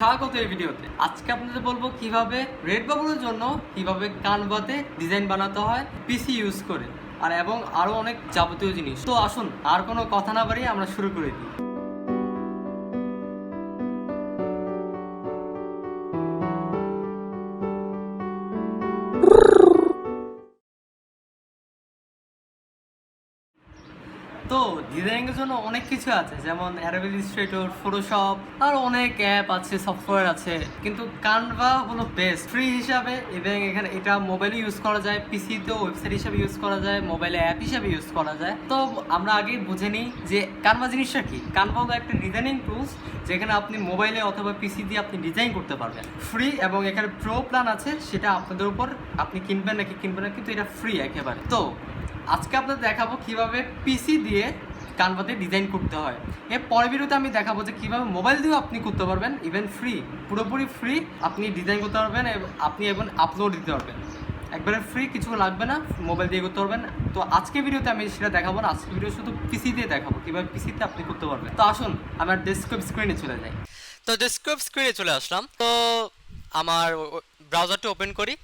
স্বাগত এই ভিডিওতে। আজকে আপনাদের বলবো কিভাবে রেডবাবলের জন্য কিভাবে কানভাতে ডিজাইন বানাতে হয় পিসি ইউজ করে, আর এবং আরো অনেক যাবতীয় জিনিস। তো আসুন আর কোনো কথা না বাড়িয়ে আমরা শুরু করে দিই। তো ডিজাইনের জন্য অনেক কিছু আছে, যেমন অ্যাডোবি ইলাস্ট্রেটর, ফটোশপ, আর অনেক অ্যাপ আছে, সফটওয়্যার আছে, কিন্তু কানভা হলো বেস্ট ফ্রি হিসাবে। এবং এখানে এটা মোবাইলে ইউজ করা যায়, পিসিতেও ওয়েবসাইট হিসাবে ইউজ করা যায়, মোবাইলে অ্যাপ হিসাবে ইউজ করা যায়। তো আমরা আগে বুঝে নিই যে কানভা জিনিসটা কি। কানভা হলো একটা ডিজাইনিং টুলস, যেখানে আপনি মোবাইলে অথবা পিসি দিয়ে আপনি ডিজাইন করতে পারবেন ফ্রি। এবং এখানে প্রো প্ল্যান আছে, সেটা আপনাদের উপর, আপনি কিনবেন নাকি কিনবেন না, কিন্তু এটা ফ্রি একেবারে। তো আজকে আপনাদের দেখাবো কিভাবে পিসি দিয়ে কানভাতে ডিজাইন করতে হয়। এর পরের ভিডিওতে আমি দেখাবো যে কিভাবে মোবাইল দিয়েও আপনি করতে পারবেন, ইভেন ফ্রি, পুরোপুরি ফ্রি আপনি ডিজাইন করতে পারবেন, আপনি এবং আপলোড দিতে পারবেন একবারে ফ্রি, কিছু লাগবে না, মোবাইল দিয়ে করতে পারবেন। তো আজকে ভিডিওতে আমি সেটা দেখাবো না, আজকে ভিডিও শুধু পিসি দিয়ে দেখাবো কিভাবে পিসিতে আপনি করতে পারবেন। তো আসুন আমার ডেস্কটপ স্ক্রিনে চলে যাই। তো ডেস্কটপ স্ক্রিনে চলে আসলাম। তো আমার ব্রাউজারটা ওপেন করি,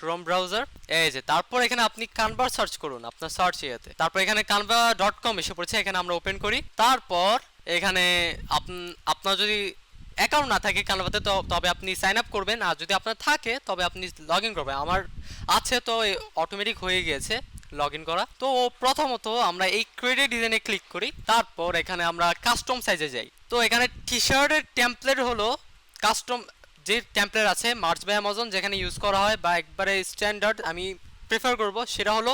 ক্রোম ব্রাউজার। এই যে, তারপর এখানে আপনি কানভা সার্চ করুন আপনার সার্চ ইয়েতে। তারপর এখানে canva.com এসে পড়েছে, এখানে আমরা ওপেন করি। তারপর এখানে আপনার যদি অ্যাকাউন্ট না থাকে কানভাতে, তবে আপনি সাইন আপ করবেন, আর যদি আপনার থাকে তবে আপনি লগ ইন করবেন। আমার আছে, তো অটোমেটিক হয়ে গিয়েছে লগ ইন করা। তো প্রথমত আমরা এই ক্রিয়েট ডিজাইনে ক্লিক করি, তারপর এখানে আমরা কাস্টম সাইজে যাই। তো এখানে টি শার্টের টেমপ্লেট হলো কাস্টম যে টেমপ্লেট আছে মার্চ বাই অ্যামাজন, যেখানে ইউজ করা হয় বা একবারে স্ট্যান্ডার্ড আমি প্রেফার করব, সেটা হলো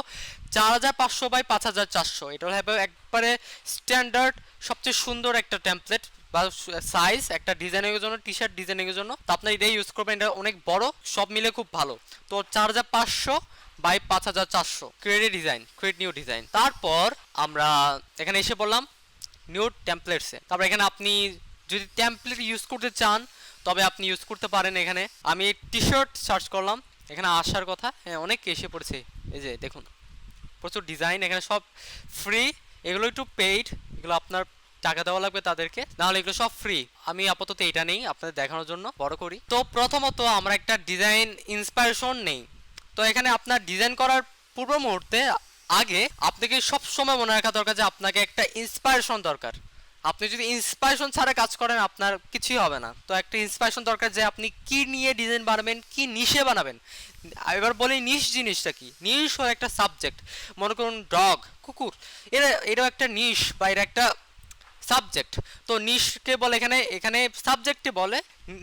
4500 বাই 5400। এটা হলো একবারে স্ট্যান্ডার্ড সবচেয়ে সুন্দর একটা টেমপ্লেট বা সাইজ একটা ডিজাইনের জন্য, টি শার্ট ডিজাইনের জন্য। তো আপনার এটাই ইউজ করবেন, এটা অনেক বড়, সব মিলে খুব ভালো। তো 4500 বাই 5400 ক্রিয়েট নিউ ডিজাইন। তারপর আমরা এখানে এসে বললাম নিউ টেমপ্লেটসে। তারপর এখানে আপনি যদি টেমপ্লেট ইউজ করতে চান তবে আপনি ইউজ করতে পারেন। এখানে আমি টি শার্ট সার্চ করলাম, এখানে আসার কথা, হ্যাঁ অনেক এসে পড়েছে। এই যে দেখুন প্রচুর ডিজাইন, এখানে সব ফ্রি, এগুলো একটু পেইড, এগুলো আপনার টাকা দেওয়া লাগবে তাদেরকে, নাহলে এগুলো সব ফ্রি। আমি আপাতত এটা নেই, আপনাদের দেখানোর জন্য বড় করি। তো প্রথমত আমরা একটা ডিজাইন ইন্সপায়ারেশন নেই। তো এখানে আপনার ডিজাইন করার পূর্ব মুহূর্তে আগে আপনাকে সব সময় মনে রাখা দরকার যে আপনাকে একটা ইন্সপায়ারেশন দরকার। আপনি যদি ইন্সপায়ারেশন ছাড়া কাজ করেন আপনার কিছুই হবে না। তো একটা ইন্সপায়ারেশন দরকার যে আপনি কি নিয়ে ডিজাইন বানাবেন, কি নিশে বানাবেন। এবার বলি নিশ জিনিসটা কি। নিশ হলো একটা সাবজেক্ট। মনে করুন ডগ, কুকুর, এটাও একটা নিশ বা এটা একটা সাবজেক্ট। তো নিশকে বলে এখানে এখানে সাবজেক্টে বলে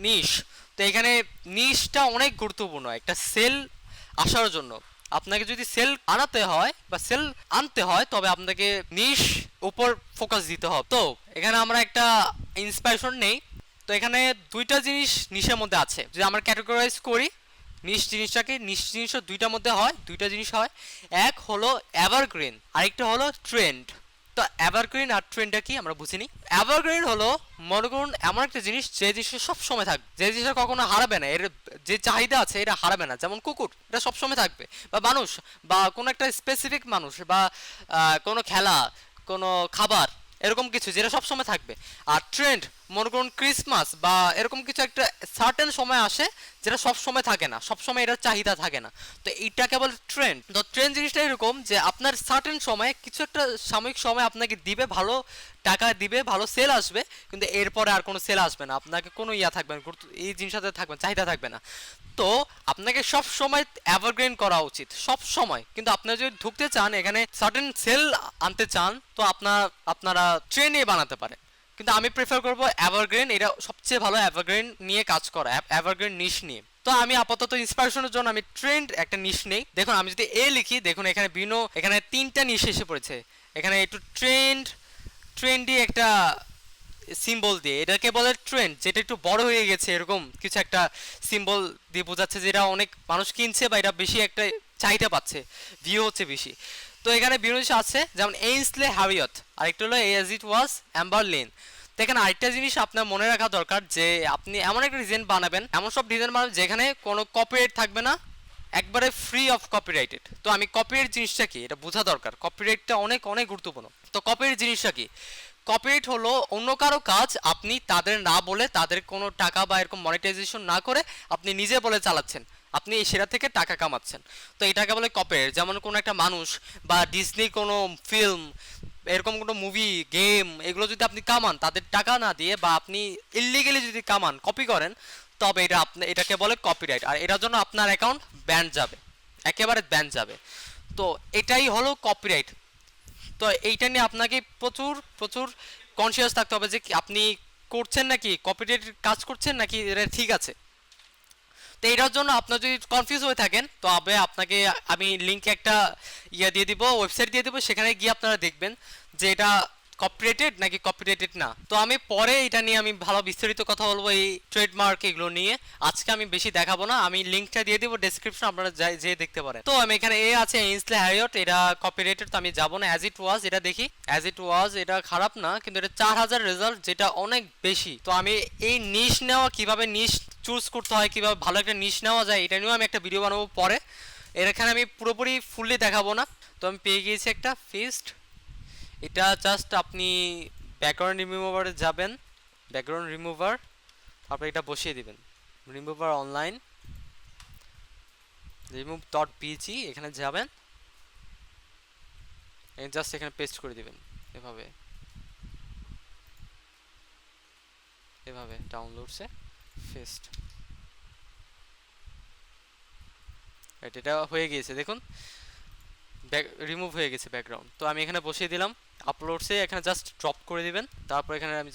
নিশ। তো এখানে নিশটা অনেক গুরুত্বপূর্ণ একটা সেল আসার জন্য। আপনাকে যদি সেল আনাতে হয় বা সেল আনতে হয় তবে আপনাকে নিশ উপর ফোকাস দিতে হবে। তো এখানে আমরা একটা ইন্সপায়ারেশন নেই। তো এখানে দুইটা জিনিস নিশের মধ্যে আছে, যদি আমরা ক্যাটাগরাইজ করি নিশ জিনিসটাকে, নিশ জিনিসটা দুইটার মধ্যে হয়, দুইটা জিনিস হয়। এক হলো এভারগ্রিন, আরেকটা হলো ট্রেন্ড। তো এভারগ্রিন আর ট্রেন্ডটা কি আমরা বুঝিনি। এভারগ্রিন হলো মনে করুন এমন একটা জিনিস যে জিনিসটা সবসময় থাকবে, যে জিনিসটা কখনো হারাবে না, এর যে চাহিদা আছে এটা হারাবে না। যেমন কুকুর, এটা সবসময় থাকবে, বা মানুষ, বা কোনো একটা স্পেসিফিক মানুষ, বা কোনো খেলা, কোনো খাবার, এরকম কিছু যেটা সবসময় থাকবে। আর ট্রেন্ড মনে করুন ক্রিসমাস বা এরকম কিছু একটা সার্টেন সময় আসে যেটা সব সময় থাকে না, সব সময় এটার চাহিদা থাকে না। তো এইটা কেবল ট্রেন্ড। তো ট্রেন্ড জিনিসটা এরকম যে আপনার সার্টেন সময় কিছু একটা সাময়িক সময় আপনাকে দিবে, ভালো টাকা দিবে, ভালো সেল আসবে, কিন্তু এরপরে আর কোনো সেল আসবে না, আপনাকে কোনো ইয়া থাকবে না, এই জিনিসটাতে থাকবে চাহিদা থাকবে না। তো আপনাকে সব সময় এভারগ্রিন করা উচিত, সব সময়। কিন্তু আপনারা যদি ঢুকতে চান এখানে সার্টেন সেল আনতে চান তো আপনারা ট্রেনে বানাতে পারেন, কিন্তু আমি প্রেফার করব এভারগ্রিন। এটা সবচেয়ে ভালো এভারগ্রিন নিয়ে কাজ করা, এভারগ্রিন নিশ নিয়ে। তো আমি আপাতত ইন্সপিরেশনের জন্য আমি ট্রেন্ড একটা নিশ নেই। দেখুন আমি যদি এ লিখি, দেখুন এখানে এখানে তিনটা নিশ এসে পড়েছে। এখানে একটু ট্রেন্ডি একটা সিম্বল দিয়ে, এটাকে বলে ট্রেন্ড, যেটা একটু বড় হয়ে গেছে এরকম কিছু একটা সিম্বল দিয়ে বোঝাচ্ছে যেটা অনেক মানুষ কিনছে বা এটা বেশি একটা চাহিদা পাচ্ছে, ভিউ হচ্ছে বেশি। তো এখানে বিভিন্ন জিনিস আছে, যেমন এইন্সলে হ্যারিয়ট, আরেকটা হলো এজ ইট ওয়াজ অ্যাম্বারলিন। তো এখানে আরেকটা জিনিস আপনার মনে রাখা দরকার যে আপনি এমন একটা ডিজাইন বানাবেন, এমন সব ডিজাইন বানাবেন যেখানে কোনো কপিরাইট থাকবে না, একবারে ফ্রি অফ কপিরাইটেড। তো আমি কপিরাইট জিনিসটা কি এটা বোঝা দরকার, কপিরাইটটা অনেক অনেক গুরুত্বপূর্ণ। তো কপিরাইট জিনিসটা কি, কপিরাইট হলো অন্য কারো কাজ আপনি তাদের না বলে, তাদের কোনো টাকা বা এরকম মনিটাইজেশন না করে আপনি নিজে বলে চালাচ্ছেন, আপনি সেটা থেকে টাকা কামাচ্ছেন, তো এটাকে বলে কপিরাইট। যেমন কোনো একটা মানুষ বা ডিজনি কোনো ফিল্ম, এরকম কোনো মুভি, গেম, এগুলো যদি আপনি কামান তাদের টাকা না দিয়ে, বা আপনি ইল্লিগালি যদি কামান, কপি করেন, তবে এটা আপনি, এটাকে বলে কপিরাইট। আর এটার জন্য আপনার অ্যাকাউন্ট ব্যান যাবে, একেবারে ব্যান যাবে। তো এটাই হলো কপিরাইট। তো এইটা নিয়ে আপনাকে প্রচুর প্রচুর কনসিয়াস থাকতে হবে যে আপনি করছেন নাকি কপিরাইট কাজ করছেন নাকি এটা ঠিক আছে। তো এটার জন্য আপনার যদি কনফিউজ হয়ে থাকেন, তবে আপনাকে আমি লিঙ্কে একটা দিয়ে দিব, ওয়েবসাইট দিয়ে দেবো, সেখানে গিয়ে আপনারা দেখবেন যে এটা কপিরাইটেড নাকি কপিরাইটেড না। তো আমি পরে এটা নিয়ে আমি ভালো বিস্তারিত কথা বলবো, এই ট্রেডমার্ক এগুলো নিয়ে। আজকে আমি বেশি দেখাবো না, আমি লিঙ্কটা দিয়ে দেবো ডেসক্রিপশন, আপনারা যেয়ে দেখতে পারেন। তো আমি এখানে আছে ইনসলে হ্যারিয়ট, এটা কপিরাইটেড, তো আমি যাবো না। অ্যাজ ইট ওয়াজ এটা দেখি, অ্যাজ ইট ওয়াজ এটা খারাপ না, কিন্তু এটা 4000 রেজাল্ট, যেটা অনেক বেশি। তো আমি এই নিশ নেওয়া, কিভাবে নিশ চুজ করতে হয়, কিভাবে ভালো একটা নিশ নেওয়া যায়, এটা নিয়েও আমি একটা ভিডিও বানাবো পরে। এখানে আমি পুরোপুরি ফুললি দেখাবো না। তো আমি পেয়ে গিয়েছি একটা ফিস্ট। এটা জাস্ট আপনি ব্যাকগ্রাউন্ড রিমুভারে যাবেন, ব্যাকগ্রাউন্ড রিমুভার, তারপরে এটা বসিয়ে দিবেন, remover online remove dot busy, এখানে যাবেন, জাস্ট এখানে পেস্ট করে দিবেন এভাবে, এভাবে ডাউনলোডসে ফেস্ট। এটা হয়ে গিয়েছে, দেখুন রিমুভ হয়ে গেছে ব্যাকগ্রাউন্ড। তো আমি এখানে বসিয়ে দিলাম, আপলোডসে এখানে জাস্ট ড্রপ করে দিবেন, তারপর এখানে আমি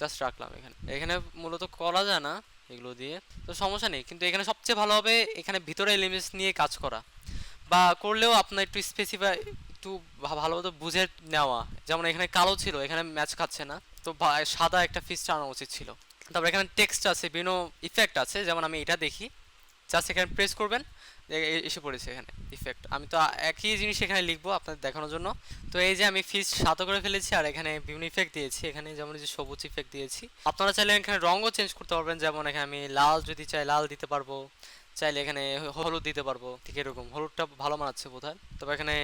জাস্ট রাখলাম। এখানে মূলত করা যায় না এগুলো দিয়ে, তো সমস্যা নেই, কিন্তু এখানে সবচেয়ে ভালো হবে এখানে ভিতরে এলিমেন্টস নিয়ে কাজ করা, বা করলেও আপনার একটু স্পেসিফাই, একটু ভালোভাবে বুঝে নেওয়া। যেমন এখানে কালো ছিল, এখানে ম্যাচ খাচ্ছে না, তো সাদা একটা ফিস্ট আনা উচিত ছিল। তারপর এখানে টেক্সট আছে, বিভিন্ন ইফেক্ট আছে, যেমন আমি এটা দেখি, জাস্ট এখানে প্রেস করবেন, এসে পড়েছে এখানে ইফেক্ট। আমি তো একই জিনিস এখানে লিখবো আপনাদের দেখানোর জন্য। তো এই যে আমি ফিস্ট সাদা করে ফেলেছি, আর এখানে বিভিন্ন ইফেক্ট দিয়েছি, এখানে যেমন যে সবুজ ইফেক্ট দিয়েছি। আপনারা চাইলে এখানে রঙও চেঞ্জ করতে পারবেন, যেমন এখানে আমি লাল যদি চাই লাল দিতে পারবো, চাইলে এখানে হলুদ দিতে পারবো, ঠিক এরকম। হলুদটা ভালো মানাচ্ছে বোধহয়। তবে এখানে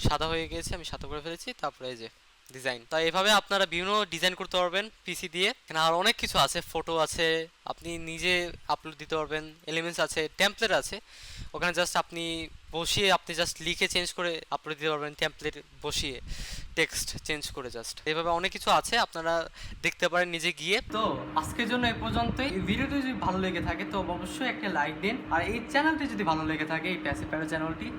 সাদা হয়ে গিয়েছে, আমি সাদা করে ফেলেছি। তারপরে এই যে ডিজাইন, তো এভাবে আপনারা বিভিন্ন ডিজাইন করতে পারবেন পিসি দিয়ে। এখানে আর অনেক কিছু আছে, ফটো আছে, আপনি নিজে আপলোড দিতে পারবেন, এলিমেন্টস আছে, টেমপ্লেট আছে, ওখানে জাস্ট আপনি বসিয়ে আপনি জাস্ট লিখে চেঞ্জ করে আপলোড দিতে পারবেন, টেমপ্লেট বসিয়ে টেক্সট চেঞ্জ করে। জাস্ট এভাবে অনেক কিছু আছে, আপনারা দেখতে পারেন নিজে গিয়ে। তো আজকের জন্য এই পর্যন্তই। এই ভিডিওটি যদি ভালো লেগে থাকে তো অবশ্যই একটা লাইক দিন, আর এই চ্যানেলটি যদি ভালো লেগে থাকে, এই প্যাসিভ প্যারা চ্যানেলটি,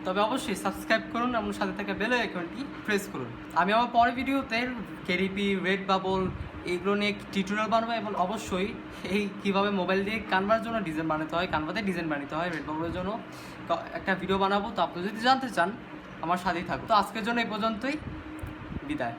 তবে অবশ্যই সাবস্ক্রাইব করুন এবং সাথে থাকা বেল আইকনটি প্রেস করুন। আমি আমার পরের ভিডিওতে কেডিপি, রেডবাবল এইগুলো নিয়ে টিউটোরিয়াল বানাবো, এবং অবশ্যই এই কীভাবে মোবাইল দিয়ে কানভার জন্য ডিজাইন বানাতে হয়, কানভাতে ডিজাইন বানাতে হয়, রেডবাবলের জন্য একটা ভিডিও বানাবো। তো আপনি যদি জানতে চান আমার সাথেই থাকুন। তো আজকের জন্য এই পর্যন্তই, বিদায়।